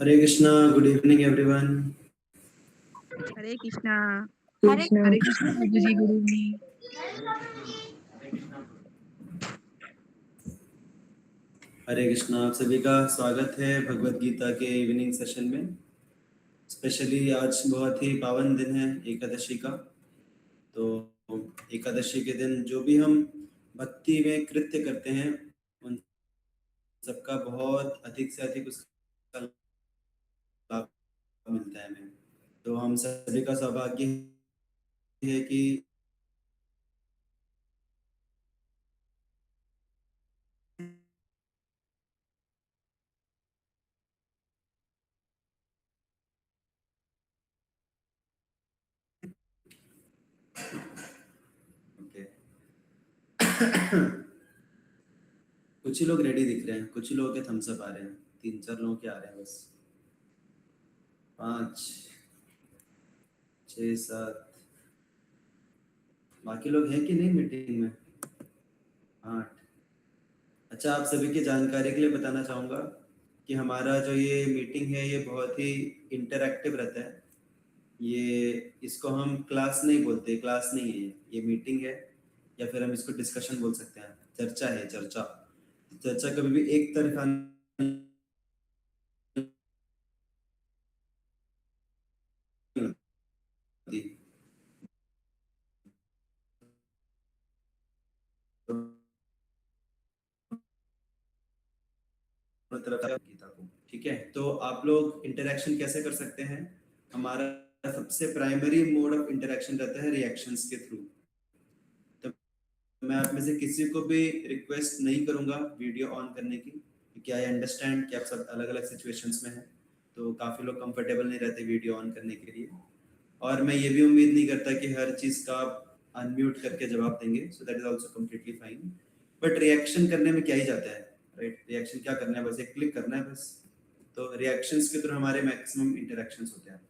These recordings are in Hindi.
हरे कृष्णा, गुड इवनिंग एवरीवन। हरे कृष्णा। हरे कृष्णा प्रभु जी, गुरु जी। हरे कृष्णा, आप सभी का स्वागत है भगवत गीता के इवनिंग सेशन में। स्पेशली आज बहुत ही पावन दिन है एकादशी का। तो एकादशी के दिन जो भी हम भक्ति में कृत्य करते हैं उन सबका बहुत अधिक से अधिक उसका लाभ मिलता है हमें। तो हम सभी का सौभाग्य है कि ओके कुछ ही लोग रेडी दिख रहे हैं, कुछ ही लोगों के थम्स अप आ रहे हैं, 3-4 लोगों के आ रहे हैं बस। 5 6 7 बाकी लोग हैं कि नहीं मीटिंग में? 8। अच्छा, आप सभी की जानकारी के लिए बताना चाहूँगा कि हमारा जो ये मीटिंग है ये बहुत ही इंटरैक्टिव रहता है। ये इसको हम क्लास नहीं बोलते, क्लास नहीं है ये मीटिंग है, या फिर हम इसको डिस्कशन बोल सकते हैं। चर्चा है, चर्चा। चर्चा कभी भी एक तरफा नहीं होती। तरफ गीता को, ठीक है। तो आप लोग इंटरेक्शन कैसे कर सकते हैं? हमारा सबसे प्राइमरी मोड ऑफ इंटरेक्शन रहता है रिएक्शंस के थ्रू। तो मैं आप में से किसी को भी रिक्वेस्ट नहीं करूंगा वीडियो ऑन करने की, क्योंकि आई अंडरस्टैंड कि आप सब अलग अलग सिचुएशंस में हैं, तो काफ़ी लोग कंफर्टेबल नहीं रहते वीडियो ऑन करने के लिए। और मैं ये भी उम्मीद नहीं करता कि हर चीज़ का आप अनम्यूट करके जवाब देंगे, so that is also completely fine. But reaction करने में क्या ही जाता है, राइट? रिएक्शन क्या करना है, बस एक क्लिक करना है बस। तो रिएक्शंस के थ्रू हमारे मैक्सिमम इंटरेक्शंस होते हैं,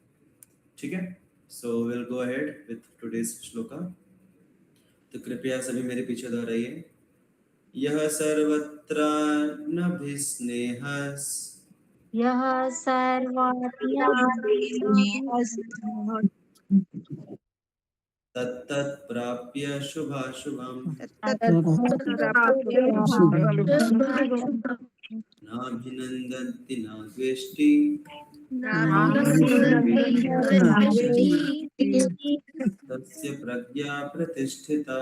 ठीक है। So will go ahead with today's shloka. तो कृपया सभी मेरे पीछे दोहराइए। यह सर्वत्र नभिस्नेहस् यः सर्वत्र तत्तत् प्राप्य शुभाशुभम् नाभिनन्दन्ति न द्वेष्टि तस्य प्रज्ञा प्रतिष्ठिता।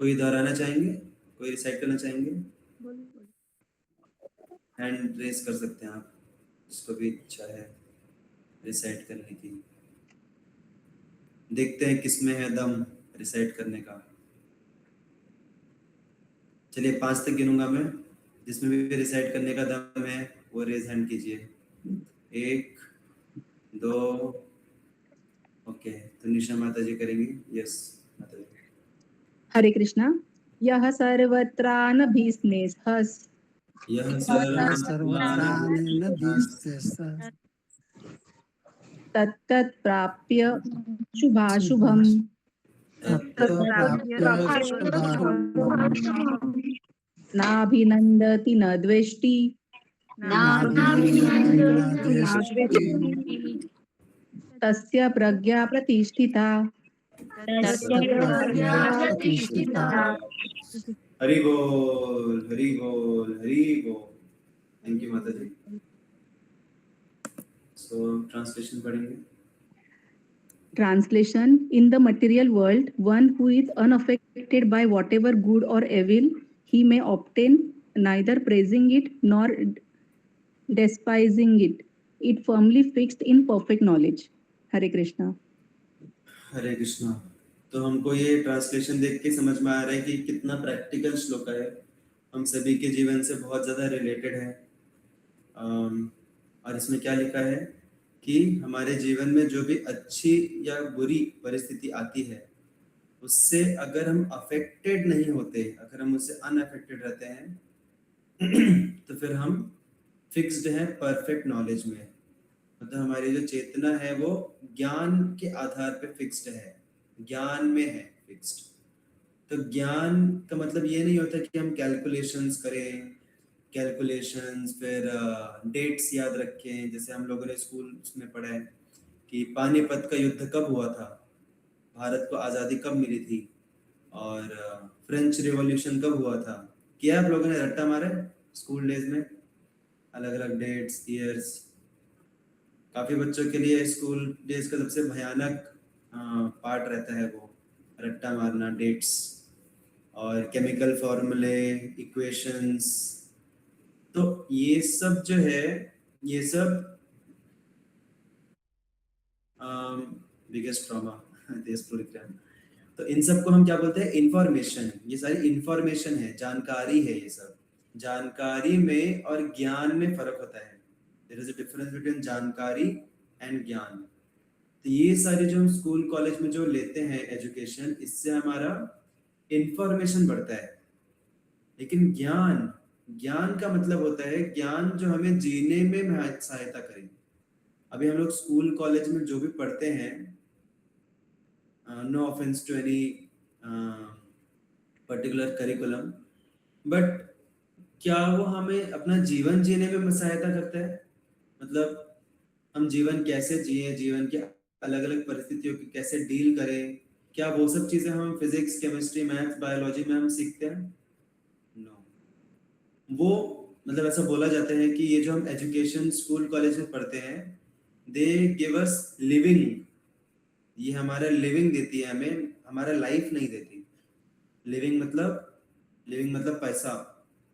कोई दोहराना चाहेंगे? कोई रिसाइट करना चाहेंगे? हैंड रेस कर सकते हैं आप, जिसको भी इच्छा है रिसाइट करने की। देखते हैं किसमें है दम रिसाइट करने का। चलिए 5 तक गिनूंगा मैं, जिसमें भी रिसाइट करने का दम है वो रेज हैंड कीजिए। 1 2 ओके, तो निशा माता जी करेंगी। यस माता जी। हरे कृष्णा। यः सर्वत्रानभिस्नेहस् यह तत्तत् प्राप्य शुभाशुभम् नाभिनन्दति न द्वेष्टि तस्य प्रज्ञा प्रतिष्ठिता। हरि बोल, हरि बोल, हरि बोल। थैंक यू माता जी। सो ट्रांसलेशन पढ़ेंगे। Translation: In the material world, one who is unaffected by whatever good or evil he may obtain, neither praising it nor despising it, it firmly fixed in perfect knowledge. Hare Krishna. हरे कृष्णा। तो हमको ये ट्रांसलेशन देख के समझ में आ रहा है कि कितना प्रैक्टिकल श्लोक है, हम सभी के जीवन से बहुत ज़्यादा रिलेटेड है। और इसमें क्या लिखा है कि हमारे जीवन में जो भी अच्छी या बुरी परिस्थिति आती है उससे अगर हम अफेक्टेड नहीं होते, अगर हम उससे अनअफेक्टेड रहते हैं तो फिर हम फिक्स्ड हैं परफेक्ट नॉलेज में। मतलब हमारी जो चेतना है वो ज्ञान के आधार पे फिक्स्ड है, ज्ञान में है फिक्स्ड। तो ज्ञान का मतलब ये नहीं होता कि हम कैलकुलेशंस करें, कैलकुलेशंस फिर डेट्स याद रखें, जैसे हम लोगों ने स्कूल में पढ़ा है कि पानीपत का युद्ध कब हुआ था, भारत को आज़ादी कब मिली थी, और फ्रेंच रिवॉल्यूशन कब हुआ था। क्या आप लोगों ने रट्टा मारा है स्कूल डेज में, अलग अलग डेट्स ईयर्स। काफ़ी बच्चों के लिए स्कूल डेज का सबसे भयानक पार्ट रहता है वो रट्टा मारना, डेट्स और केमिकल फॉर्मूले, इक्वेशंस। तो ये सब जो है, ये सब बिगेस्ट ट्रॉमा देश पूरी तरह। तो इन सब को हम क्या बोलते हैं, इंफॉर्मेशन। ये सारी इंफॉर्मेशन है, जानकारी है ये सब। जानकारी में और ज्ञान में फर्क होता है। There is a difference between जानकारी एंड ज्ञान। तो ये सारी जो हम स्कूल कॉलेज में जो लेते हैं एजुकेशन, इससे हमारा इंफॉर्मेशन बढ़ता है। लेकिन ज्ञान, ज्ञान का मतलब होता है ज्ञान जो हमें जीने में सहायता करे। अभी हम लोग स्कूल कॉलेज में जो भी पढ़ते हैं, no offence to any particular curriculum, but क्या वो हमें अपना जीवन जीने में सहायता करता है? मतलब हम जीवन कैसे जिए, जीवन के अलग अलग परिस्थितियों की कैसे डील करें, क्या वो सब चीजें हम फिजिक्स, केमिस्ट्री, मैथ्स, बायोलॉजी में हम सीखते हैं? नो। वो मतलब ऐसा बोला जाता है कि ये जो हम एजुकेशन स्कूल कॉलेज में पढ़ते हैं, दे गिव अस लिविंग। ये हमारा लिविंग देती है हमें, हमारा लाइफ नहीं देती। लिविंग मतलब पैसा,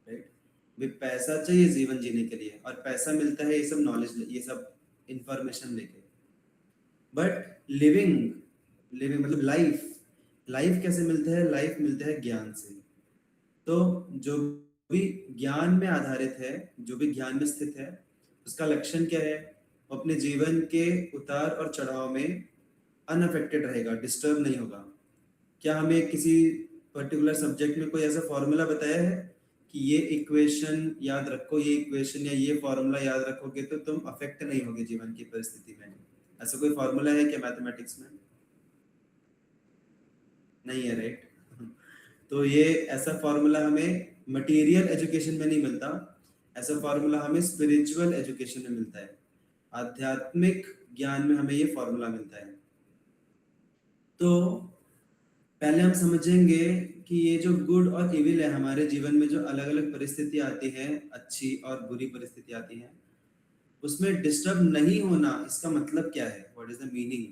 राइट। भी पैसा चाहिए जीवन जीने के लिए, और पैसा मिलता है ये सब नॉलेज, ये सब इंफॉर्मेशन लेके। बट लिविंग, लिविंग मतलब लाइफ, लाइफ कैसे मिलता है? लाइफ मिलता है ज्ञान से। तो जो भी ज्ञान में आधारित है, जो भी ज्ञान में स्थित है, उसका लक्षण क्या है? वो अपने जीवन के उतार और चढ़ाव में अनअफेक्टेड रहेगा, डिस्टर्ब नहीं होगा। क्या हमें किसी पर्टिकुलर सब्जेक्ट में कोई ऐसा फॉर्मूला बताया है कि ये इक्वेशन याद रखो, ये इक्वेशन या ये फॉर्मूला याद रखोगे तो तुम अफेक्ट नहीं होगे जीवन की परिस्थिति में? ऐसा कोई फॉर्मूला है क्या मैथमेटिक्स में? नहीं है, राइट। तो ये ऐसा फॉर्मूला हमें मटेरियल एजुकेशन में नहीं मिलता, ऐसा फॉर्मूला हमें स्पिरिचुअल एजुकेशन में मिलता है, आध्यात्मिक ज्ञान में हमें ये फॉर्मूला मिलता है। तो पहले हम समझेंगे कि ये जो गुड और इविल है हमारे जीवन में, जो अलग अलग परिस्थिति आती है, अच्छी और बुरी परिस्थिति आती है, उसमें डिस्टर्ब नहीं होना, इसका मतलब क्या है, व्हाट इज द मीनिंग।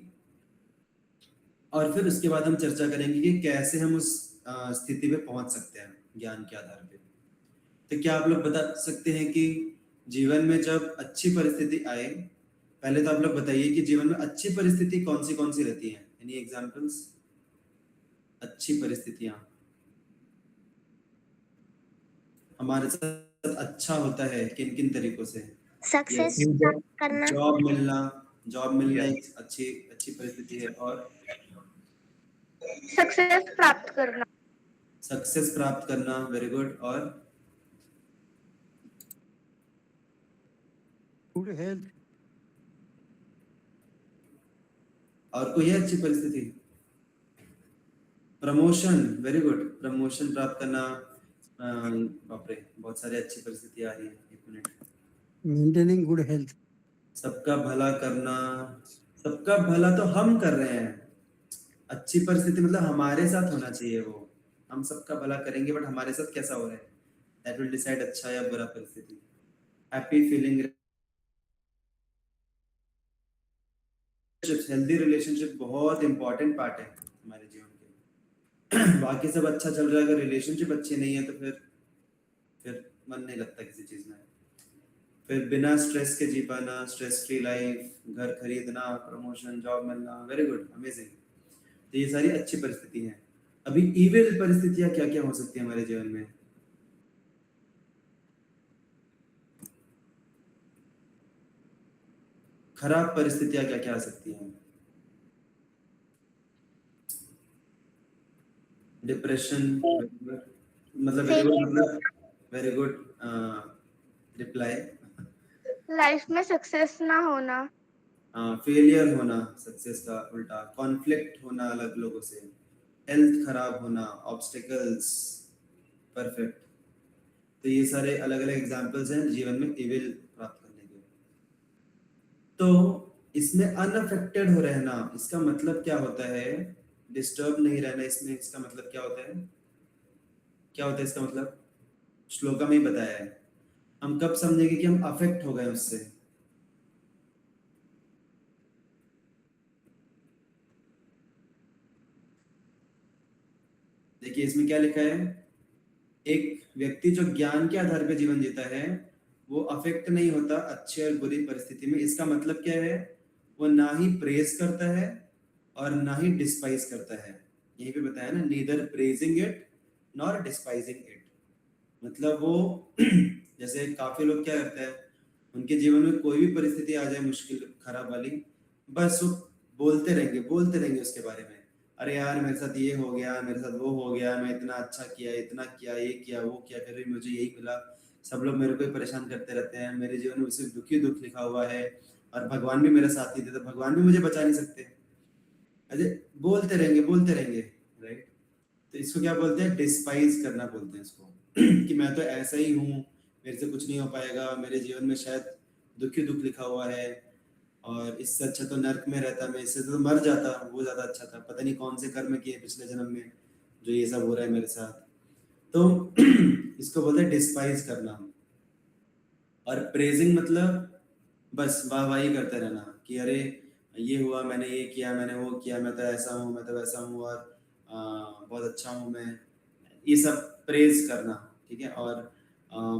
और फिर उसके बाद हम चर्चा करेंगे कि कैसे हम उस स्थिति पे पहुंच सकते हैं ज्ञान के आधार पे। तो क्या आप लोग बता सकते हैं कि जीवन में जब अच्छी परिस्थिति आए, पहले तो आप लोग बताइए कि जीवन में अच्छी परिस्थिति कौन सी रहती है? Any examples? अच्छी परिस्थितियां हमारे साथ अच्छा होता है किन किन तरीकों से? सक्सेस करना, जॉब मिलना, जॉब मिलना एक अच्छी अच्छी परिस्थिति है। और सक्सेस प्राप्त करना, सक्सेस प्राप्त करना, वेरी गुड। और गुड हेल्थ, और कोई है अच्छी परिस्थिति? प्रमोशन, वेरी गुड, प्रमोशन प्राप्त करना। बाप रे, बहुत सारी अच्छी परिस्थिति आ रही है, एक मिनट। मेंटेनिंग गुड हेल्थ, सबका भला करना, सबका भला तो हम कर रहे हैं। अच्छी परिस्थिति मतलब हमारे साथ होना चाहिए वो, हम सबका भला करेंगे, बट हमारे साथ कैसा हो रहा है, दैट विल डिसाइड अच्छा या बुरा परिस्थिति। हैप्पी फीलिंग, हेल्दी रिलेशनशिप बहुत इंपॉर्टेंट पार्ट है हमारे जीवन के। बाकी सब अच्छा चल रहा है, अगर रिलेशनशिप अच्छी नहीं है तो फिर मन नहीं लगता किसी चीज में। फिर बिना स्ट्रेस के जी पाना, स्ट्रेस फ्री लाइफ, घर खरीदना, प्रमोशन, जॉब मिलना, वेरी गुड, अमेजिंग। तो ये सारी अच्छी परिस्थिति हैं। अभी इविल परिस्थितियां क्या क्या हो सकती है हमारे जीवन में? खराब परिस्थितियां क्या क्या आ सकती हैं? डिप्रेशन, मतलब वेरी गुड रिप्लाई। लाइफ में सक्सेस ना होना, फेलियर होना, सक्सेस का उल्टा, कॉन्फ्लिक्ट होना अलग लोगों से, हेल्थ खराब होना, ऑब्स्टिकल्स, परफेक्ट। तो ये सारे अलग अलग एग्जांपल्स हैं जीवन में इविल प्राप्त करने के। तो इसमें अनअफेक्टेड हो रहना, इसका मतलब क्या होता है? डिस्टर्ब नहीं रहना, इसमें इसका मतलब क्या होता है? क्या होता है इसका मतलब? श्लोका में ही बताया है। हम कब समझेंगे कि हम अफेक्ट हो गए उससे? देखिए इसमें क्या लिखा है, एक व्यक्ति जो ज्ञान के आधार पर जीवन जीता है वो अफेक्ट नहीं होता अच्छे और बुरी परिस्थिति में। इसका मतलब क्या है? वो ना ही प्रेज करता है और ना ही डिस्पाइज करता है। यहीं पे बताया ना, neither praising it nor despising it. मतलब वो जैसे काफी लोग क्या करते हैं, उनके जीवन में कोई भी परिस्थिति आ जाए मुश्किल खराब वाली, बस वो बोलते रहेंगे उसके बारे में। अरे यार मेरे साथ ये हो गया, मेरे साथ वो हो गया, मैं इतना अच्छा किया, इतना किया, ये किया, वो किया, फिर भी मुझे यही मिला, सब लोग मेरे को ही परेशान करते रहते हैं, मेरे जीवन में सिर्फ दुख ही दुख लिखा हुआ है, और भगवान भी मेरा साथ नहीं देता, भगवान भी मुझे बचा नहीं सकते। अरे बोलते रहेंगे, राइट? तो इसको क्या बोलते हैं? डिस्पाइज करना बोलते हैं इसको कि मैं तो ऐसा ही हूँ, मेरे से कुछ नहीं हो पाएगा, मेरे जीवन में शायद दुख ही दुख लिखा हुआ है, और इससे अच्छा तो नर्क में रहता, मैं इससे तो मर जाता, वो ज्यादा अच्छा था, पता नहीं कौन से कर्म किए पिछले जन्म में जो ये सब हो रहा है मेरे साथ। तो इसको बोलते हैं डिस्पाइज करना। और प्रेजिंग मतलब बस वाहवाही करते रहना कि अरे ये हुआ, मैंने ये किया, मैंने वो किया, मैं तो ऐसा हूँ, मैं तो वैसा हूँ, और बहुत अच्छा हूँ मैं, ये सब प्रेज करना, ठीक है? और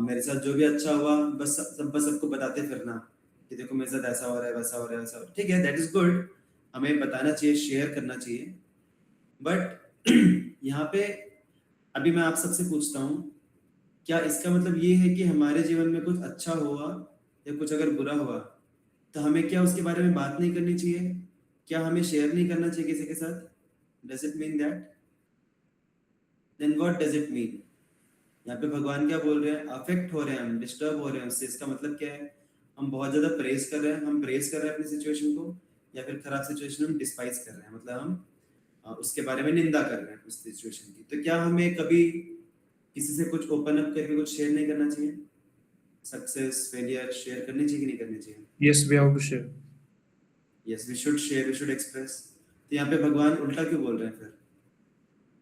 मेरे साथ जो भी अच्छा हुआ बस सबको बताते फिरना कि देखो मेरे साथ ऐसा हो रहा है, वैसा हो रहा है, वैसा हो रहा है। ठीक है, दैट इज गुड, हमें बताना चाहिए, शेयर करना चाहिए। बट यहाँ पे अभी मैं आप सबसे पूछता हूँ, क्या इसका मतलब ये है कि हमारे जीवन में कुछ अच्छा हुआ या कुछ अगर बुरा हुआ तो हमें क्या उसके बारे में बात नहीं करनी चाहिए? क्या हमें शेयर नहीं करना चाहिए किसी के साथ? Does it mean that? Then what does it mean? यहाँ पे भगवान क्या बोल रहे हैं? अफेक्ट हो रहे हैं हम, डिस्टर्ब हो रहे हैं उससे, इसका मतलब क्या है? हम बहुत ज्यादा प्रेस कर रहे हैं, हम प्रेस कर रहे हैं अपनी सिचुएशन को, या फिर खराब सिचुएशन हम डिस्पाइज कर रहे हैं, मतलब हम उसके बारे में निंदा कर रहे हैं उस सिचुएशन की। तो क्या हमें कभी किसी से कुछ ओपन अप करके कुछ शेयर नहीं करना चाहिए? सक्सेस फेलियर शेयर करनी चाहिए कि नहीं करनी चाहिए? Yes, we have to share. Yes, we should share, we should express. तो यहाँ पे भगवान उल्टा क्यों बोल रहे हैं फिर?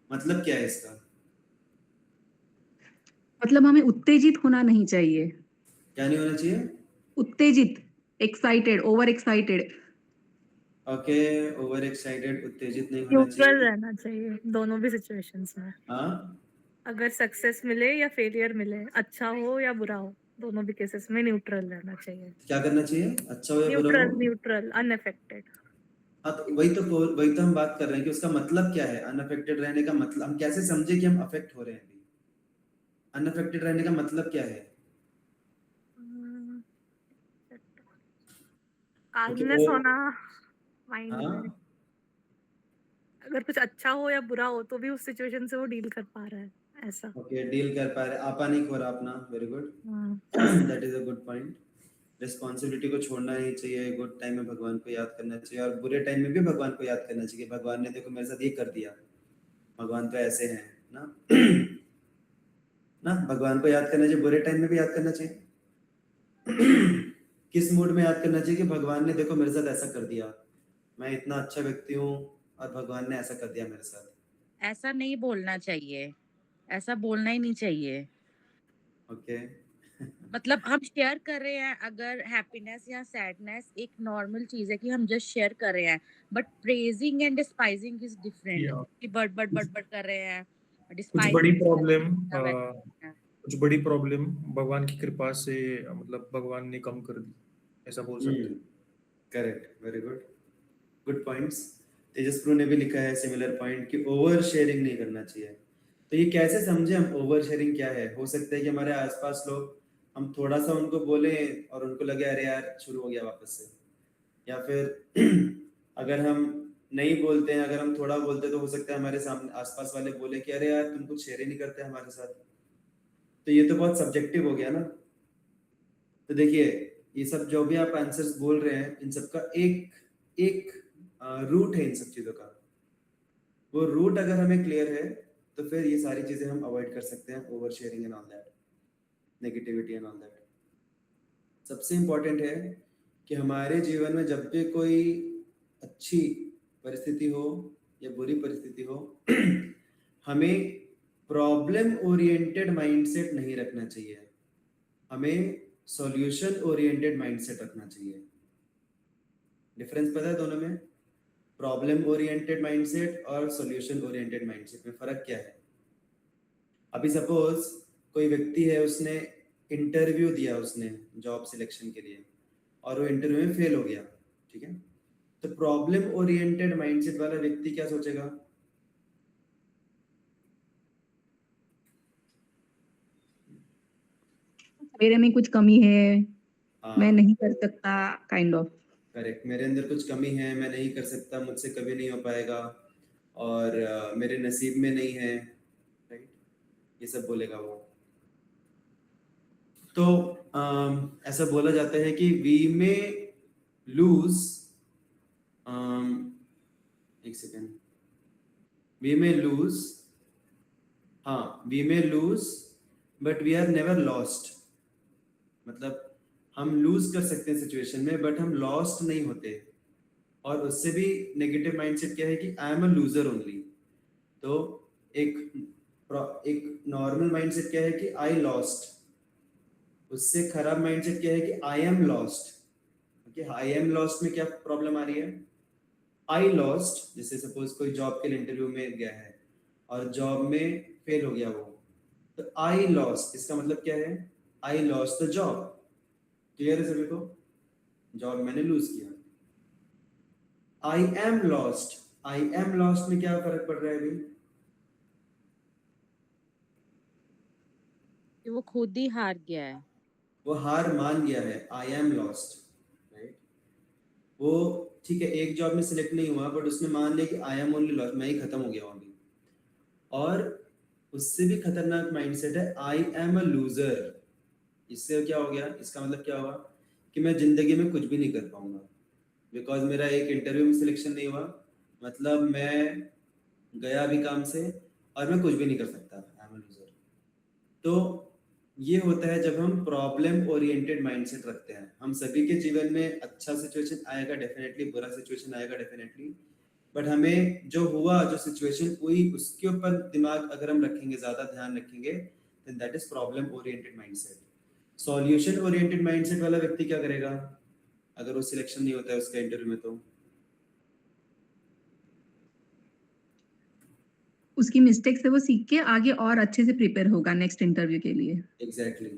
मतलब क्या है इसका? मतलब हमें उत्तेजित होना नहीं चाहिए। क्या नहीं होना चाहिए? उत्तेजित, excited, over excited. Okay, over excited, उत्तेजित नहीं होना न्यूट्रल चाहिए। रहना चाहिए दोनों भी सिचुएशंस में। हाँ, अगर सक्सेस मिले या फेलियर मिले, अच्छा हो या बुरा हो, दोनों भी केसेस में न्यूट्रल रहना चाहिए। क्या करना चाहिए? अच्छा हो या बुरा न्यूट्रल हो? Neutral unaffected. हाँ, तो वही तो हम बात कर रहे हैं कि उसका मतलब क्या है? अनअफेक्टेड रहने का मतलब हम कैसे समझे कि हम अफेक्ट हो रहे हैं अभी? अनअफेक्टेड रहने का मतलब क्या है? काल्मनेस ओ, होना माइंड हाँ, में। अगर कुछ अच्छा हो या बुरा हो तो भी उस सिचुएशन से वो डील कर पा रहा है, ऐसा। ओके, डील कर पा रहे, आपा नहीं खो रहा अपना, very good, that is a good point. Responsibility को छोड़ना नहीं चाहिए, गुड टाइम में भगवान को याद करना चाहिए, और बुरे टाइम में भी भगवान को याद करना चाहिए। भगवान ने देखो मेरे साथ ये कर दिया, भगवान तो ऐसे हैं ना। ना, भगवान को याद करना चाहिए, बुरे टाइम में भी याद करना चाहिए। किस मूड में याद करना चाहिए कि भगवान ने देखो मेरे साथ ऐसा कर दिया, मैं इतना अच्छा व्यक्ति हूँ और भगवान ने ऐसा कर दिया मेरे साथ। ऐसा नहीं बोलना चाहिए, ऐसा बोलना ही नहीं चाहिए। ओके मतलब हम शेयर कर रहे हैं, अगर हैप्पीनेस या सैडनेस एक नॉर्मल चीज है कि हम जस्ट शेयर कर रहे हैं, but praising and despising is different. Yeah. कि बड़ कर रहे हैं, कुछ डिस्पाइज बड़ी प्रॉब्लम है। कुछ बड़ी प्रॉब्लम भगवान की कृपा से मतलब भगवान ने कम कर दी, ऐसा बोल सकते हैं। Correct, very good, good points. तेजस्प्रू ने भी लिखा है सिमिलर पॉइंट कि ओवर शेयरिंग नहीं करना चाहिए। तो ये कैसे समझे हम ओवर शेयरिंग क्या है? हो सकता है कि हमारे आसपास लोग, हम थोड़ा सा उनको बोले और उनको लगे अरे यार शुरू हो गया वापस से, या फिर अगर हम नहीं बोलते हैं, अगर हम थोड़ा बोलते हैं तो हो सकता है हमारे सामने आसपास वाले बोले कि अरे यार तुम कुछ शेयर ही नहीं करते हमारे साथ। तो ये तो बहुत सब्जेक्टिव हो गया ना। तो देखिए, ये सब जो भी आप आंसर्स बोल रहे हैं, इन सब का एक एक रूट है इन सब चीजों का। वो रूट अगर हमें क्लियर है तो फिर ये सारी चीजें हम अवॉइड कर सकते हैं, over sharing and all that, negativity and all that. सबसे इम्पोर्टेंट है कि हमारे जीवन में जब भी कोई अच्छी परिस्थिति हो या बुरी परिस्थिति हो हमें प्रॉब्लम ओरिएंटेड माइंडसेट नहीं रखना चाहिए, हमें सॉल्यूशन ओरिएंटेड माइंडसेट रखना चाहिए। डिफरेंस पता है दोनों में? प्रॉब्लम ओरिएंटेड माइंडसेट और सॉल्यूशन ओरिएंटेड माइंडसेट में फर्क क्या है? अभी सपोज कोई व्यक्ति है, उसने इंटरव्यू दिया उसने जॉब सिलेक्शन के लिए और वो इंटरव्यू में फेल हो गया, ठीक है? तो प्रॉब्लम ओरिएंटेड माइंडसेट वाला व्यक्ति क्या सोचेगा? मेरे में कुछ कमी है, हाँ, मैं नहीं कर सकता, काइंड ऑफ। करेक्ट, मेरे अंदर कुछ कमी है, मैं नहीं कर सकता, मुझसे कभी नहीं हो पाएगा, और मेरे नसीब में नहीं है, राइट? ये सब बोलेगा वो। तो ऐसा बोला जाता है कि वी में लूज, एक सेकेंड, वी में लूज, हाँ, we may lose but we are never lost. मतलब हम लूज कर सकते हैं सिचुएशन में बट हम लॉस्ट नहीं होते। और उससे भी नेगेटिव माइंडसेट क्या है कि I am a loser only. तो एक नॉर्मल माइंडसेट क्या है कि आई लॉस्ट, उससे खराब माइंडसेट क्या है कि I am lost. Okay, I am lost में क्या प्रॉब्लम आ रही है? आई लॉस्ट, जैसे सपोज कोई जॉब के लिए इंटरव्यू में गया है और जॉब में फेल हो गया वो, तो आई लॉस्ट इसका मतलब क्या है? I lost the job. Clear है सभी को? जॉब मैंने लूज किया। I am lost, I am lost में क्या फर्क पड़ रहा है अभी? कि वो खुद ही हार गया है, वो हार मान गया है, आई एम लॉस्ट, राइट? वो ठीक है, एक जॉब में सिलेक्ट नहीं हुआ बट उसने मान लिया कि आई एम ओनली लॉस्ट, मैं ही खत्म हो गया अभी। और उससे भी खतरनाक माइंडसेट है आई एम अ लूजर। इससे क्या हो गया? इसका मतलब क्या हुआ कि मैं जिंदगी में कुछ भी नहीं कर पाऊंगा बिकॉज मेरा एक इंटरव्यू में सिलेक्शन नहीं हुआ, मतलब मैं गया भी काम से और मैं कुछ भी नहीं कर सकता, आई एम अ लूजर। तो ये होता है जब हम प्रॉब्लम ओरिएंटेड माइंडसेट रखते हैं। हम सभी के जीवन में अच्छा सिचुएशन आएगा डेफिनेटली, बुरा सिचुएशन आएगा डेफिनेटली, बट हमें जो हुआ, जो सिचुएशन हुई, उसके ऊपर दिमाग अगर हम रखेंगे, ज्यादा ध्यान रखेंगे, then that is problem oriented mindset. Solution oriented mindset वाला व्यक्ति क्या करेगा अगर वो सिलेक्शन नहीं होता है उसका इंटरव्यू में? तो उसकी मिस्टेक से वो सीख के आगे और अच्छे से प्रिपेयर होगा नेक्स्ट इंटरव्यू के लिए। एग्जैक्टली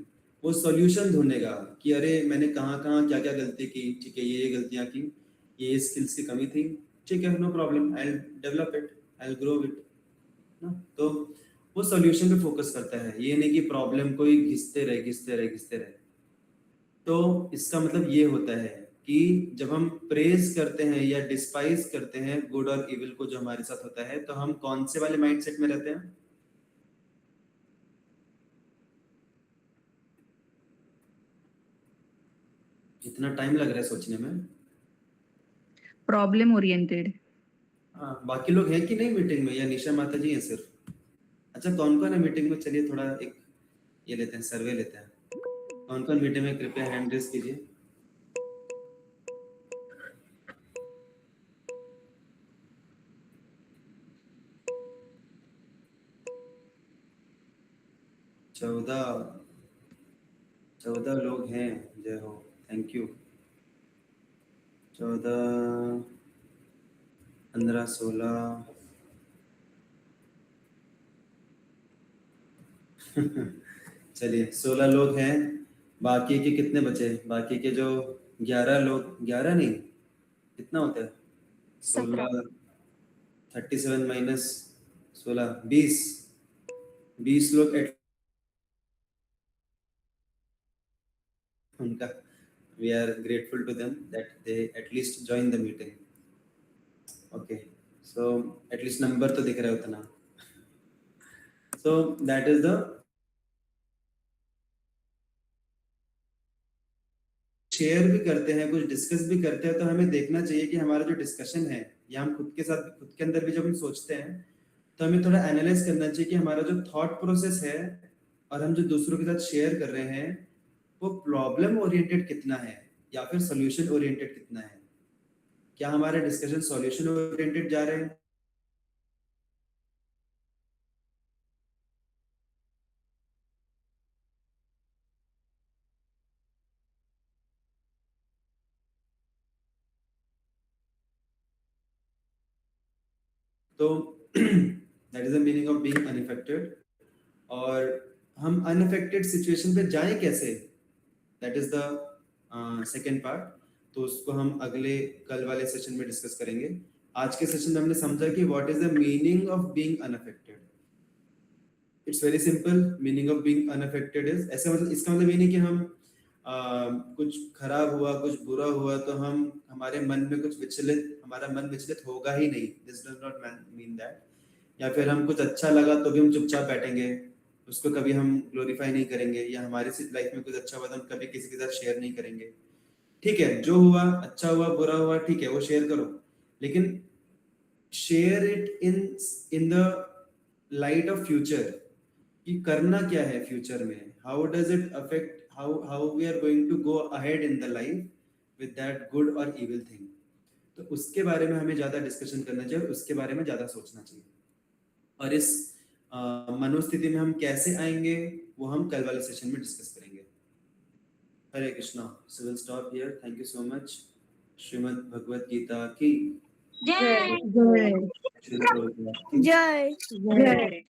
वो सॉल्यूशन ढूंढेगा कि अरे मैंने कहाँ कहाँ क्या क्या गलती की, ठीक है, ये गलतियाँ की, ये स्किल्स की कमी थी, ठीक है, no problem, I will develop it, I will grow it ना। तो वो सॉल्यूशन पे फोकस करता है, ये नहीं कि प्रॉब्लम को ही घिसते रहे। तो इसका मतलब ये होता है कि जब हम प्रेज करते हैं या डिस्पाइज करते हैं गुड और इविल को जो हमारे साथ होता है, तो हम कौन से वाले माइंडसेट में रहते हैं? इतना टाइम लग रहा है सोचने में। Problem oriented. हाँ, बाकी लोग हैं कि नहीं मीटिंग में, या निशा माता जी हैं सिर्फ? अच्छा, कौन कौन है मीटिंग में? चलिए थोड़ा एक ये लेते हैं, सर्वे लेते हैं। कौन कौन मीटिंग में, कृपया हैंड रेज कीजिए। चौदह लोग हैं, जय हो, थैंक यू। 14, 15, 16 चलिए 16 लोग हैं। बाकी के कितने बचे? बाकी के जो 11 लोग, 11 नहीं, कितना होता है? 16, 37 माइनस 16, 20 लोग उनका, we are grateful to them that they at least join the meeting. Okay, so at least number तो दिख रहा है उतना। So that is the share भी करते हैं, कुछ डिस्कस भी करते हैं, तो हमें देखना चाहिए कि हमारा जो डिस्कशन है या हम खुद के साथ खुद के अंदर भी जब हम सोचते हैं तो हमें थोड़ा एनालाइज करना चाहिए कि हमारा जो थॉट प्रोसेस है और हम जो दूसरों के साथ शेयर कर रहे हैं वो प्रॉब्लम ओरिएंटेड कितना है या फिर सॉल्यूशन ओरिएंटेड कितना है। क्या हमारे डिस्कशन सॉल्यूशन ओरिएंटेड जा रहे हैं? तो that is the meaning of being unaffected. और हम अनअफेक्टेड सिचुएशन पे जाएं कैसे, that is the second part. तो उसको हम अगले कल वाले सेशन में डिस्कस करेंगे। आज के सेशन में हमने समझा कि what is the meaning of being unaffected. It's very simple. Meaning of being unaffected is ऐसे, मतलब इसका मतलब ये नहीं कि हम कुछ खराब हुआ कुछ बुरा हुआ तो हम हमारे मन में कुछ विचलित, हमारा मन विचलित होगा ही नहीं, this does not mean that. या फिर हम कुछ अच्छा लगा तो भी हम चुपचाप बैठेंगे, उसको कभी हम ग्लोरीफाई नहीं करेंगे, या हमारी लाइफ में कुछ अच्छा हुआ तो हम कभी किसी के साथ शेयर नहीं करेंगे। ठीक है, जो हुआ अच्छा हुआ बुरा हुआ ठीक है वो शेयर करो, लेकिन share it in the light of future कि करना क्या है फ्यूचर में, how does it affect how we are going to go ahead in the life with that good और इविल थिंग। तो उसके बारे में हमें ज्यादा डिस्कशन करना चाहिए और उसके बारे में ज्यादा सोचना चाहिए। और इस मनोस्थिति में हम कैसे आएंगे वो हम कल वाले सेशन में डिस्कस करेंगे। Hare Krishna. So will stop here. Thank you so much. Shrimad Bhagavad Gita की जय श्रीमद् भगवत गीता की जय जय